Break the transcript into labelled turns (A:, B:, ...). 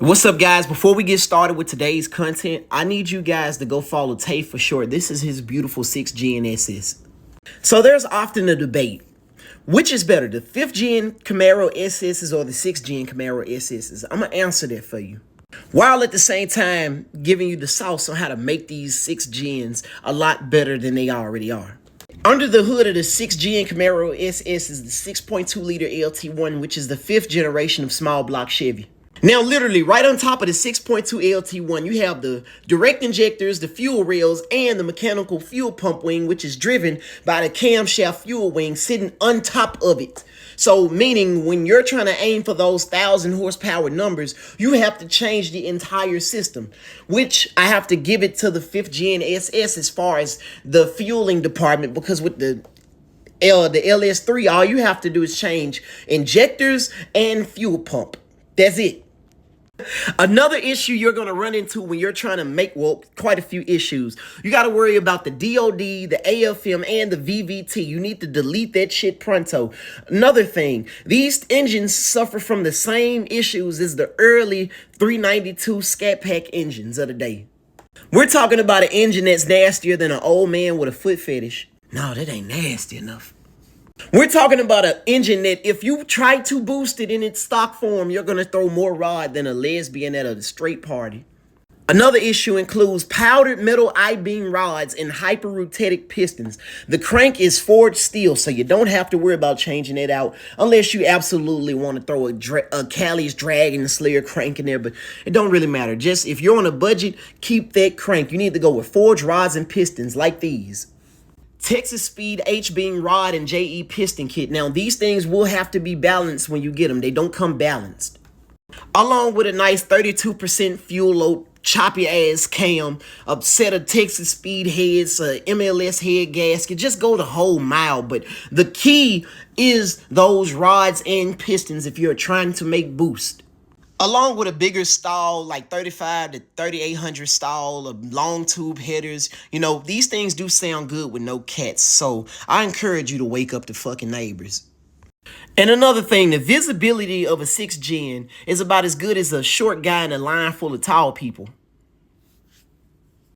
A: What's up, guys? Before we get started with today's content, I need you guys to go follow Tay for short. This is his beautiful 6th Gen SS. So there's often a debate. Which is better, the 5th Gen Camaro SSs or the 6th Gen Camaro SSs? I'm going to answer that for you, while at the same time giving you the sauce on how to make these 6th Gens a lot better than they already are. Under the hood of the 6th Gen Camaro SS is the 6.2 liter LT1, which is the 5th generation of small block Chevy. Now, literally, right on top of the 6.2 LT1, you have the direct injectors, the fuel rails, and the mechanical fuel pump wing, which is driven by the camshaft fuel wing sitting on top of it. So, meaning when you're trying to aim for those 1,000 horsepower numbers, you have to change the entire system, which I have to give it to the 5th Gen SS as far as the fueling department, because with the LS3, all you have to do is change injectors and fuel pump. That's it. Another issue you're going to run into when you're trying to make, well, quite a few issues. You got to worry about the DOD, the AFM, and the VVT. You need to delete that shit pronto. Another thing, these engines suffer from the same issues as the early 392 Scat Pack engines of the day. We're talking about an engine that's nastier than an old man with a foot fetish. No, that ain't nasty enough. We're talking about an engine that if you try to boost it in its stock form, you're going to throw more rod than a lesbian at a straight party. Another issue includes powdered metal I-beam rods and hyperrotatic pistons. The crank is forged steel, so you don't have to worry about changing it out unless you absolutely want to throw a Callie's Dragon Slayer crank in there, but it don't really matter. Just if you're on a budget, keep that crank. You need to go with forged rods and pistons like these. Texas Speed H-beam rod and JE piston kit. Now, these things will have to be balanced when you get them. They don't come balanced. Along with a nice 32% fuel load, choppy ass cam, a set of Texas Speed heads, MLS head gasket. Just go the whole mile. But the key is those rods and pistons if you're trying to make boost. Along with a bigger stall, like 35 to 3800 stall of long tube headers. You know, these things do sound good with no cats. So I encourage you to wake up the fucking neighbors. And another thing, the visibility of a 6th Gen is about as good as a short guy in a line full of tall people.